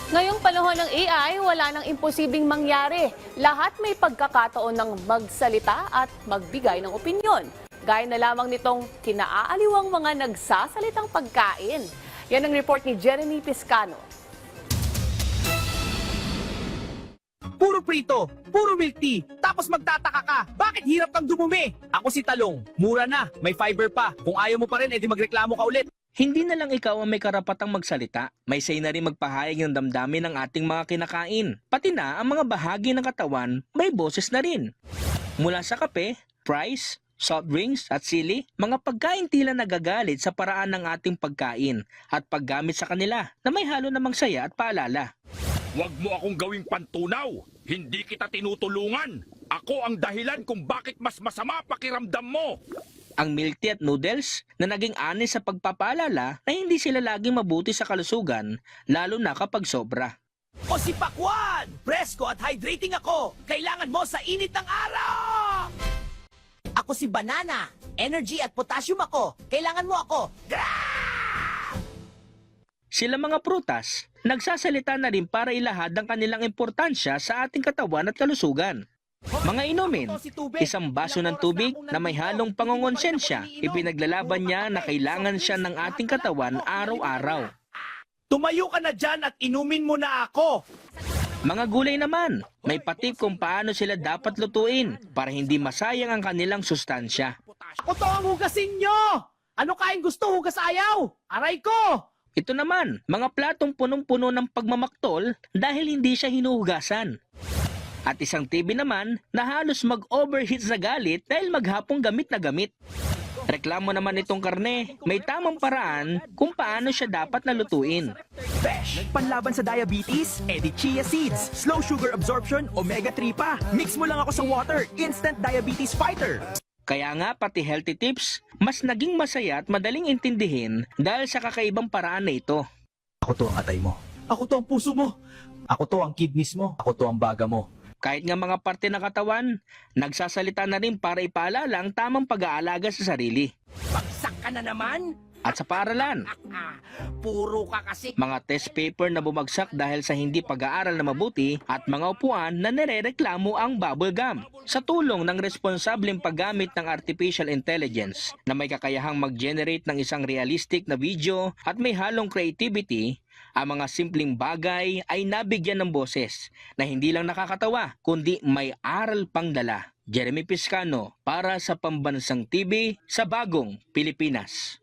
Ngayong panahon ng AI, wala nang imposibleng mangyari. Lahat may pagkakataon ng magsalita at magbigay ng opinyon. Gaya na lamang nitong kinaaaliwang mga nagsasalitang pagkain. Yan ang report ni Jeremy Piscano. Puro prito, puro milk tea, tapos magtataka ka, bakit hirap kang dumumi? Ako si Talong, mura na, may fiber pa. Kung ayaw mo pa rin, edi magreklamo ka ulit. Hindi na lang ikaw ang may karapatang magsalita, may say na rin magpahayag ng damdamin ng ating mga kinakain. Pati na ang mga bahagi ng katawan, may boses na rin. Mula sa kape, fries, soft drinks at sili, mga pagkain tila nagagalit sa paraan ng ating pagkain at paggamit sa kanila na may halo namang saya at paalala. Huwag mo akong gawing pantunaw. Hindi kita tinutulungan. Ako ang dahilan kung bakit mas masama pakiramdam mo. Ang milk tea at noodles na naging anis sa pagpapaalala na hindi sila laging mabuti sa kalusugan, lalo na kapag sobra. O si Pakwan, presko at hydrating ako. Kailangan mo sa init ng araw. Ako si Banana, energy at potassium ako. Kailangan mo ako. Sila mga prutas, nagsasalita na rin para ilahad ang kanilang importansya sa ating katawan at kalusugan. Mga inumin, isang baso ng tubig na may halong pangongonsensya, ipinaglalaban niya na kailangan siya ng ating katawan araw-araw. Tumayo ka na dyan at inumin mo na ako. Mga gulay naman, may patip kung paano sila dapat lutuin para hindi masayang ang kanilang sustansya. Ako to ang hugasin nyo. Ano kain gusto, hugas ayaw. Aray ko. Ito naman, mga platong punong-puno ng pagmamaktol dahil hindi siya hinuhugasan. At isang TV naman na halos mag-overheat sa galit dahil maghapong gamit na gamit. Reklamo naman itong karne, may tamang paraan kung paano siya dapat nalutuin. Besh, panlaban sa diabetes, edi chia seeds, slow sugar absorption, omega-3 pa. Mix mo lang ako sa water, instant diabetes fighter. Kaya nga pati healthy tips, mas naging masaya at madaling intindihin dahil sa kakaibang paraan na ito. Ako to ang atay mo. Ako to ang puso mo. Ako to ang kidneys mo. Ako to ang baga mo. Kahit nga mga parte ng katawan, nagsasalita na rin para ipaalala ang tamang pag-aalaga sa sarili. Bagsak ka na naman. At sa paaralan, Puro ka kasi. mga test paper na bumagsak dahil sa hindi pag-aaral na mabuti at mga upuan na nirereklamo ang bubble gum. Sa tulong ng responsableng paggamit ng artificial intelligence na may kakayahang mag-generate ng isang realistic na video at may halong creativity, ang mga simpleng bagay ay nabigyan ng boses na hindi lang nakakatawa kundi may aral pang dala. Jeremy Piscano para sa Pambansang TV sa Bagong Pilipinas.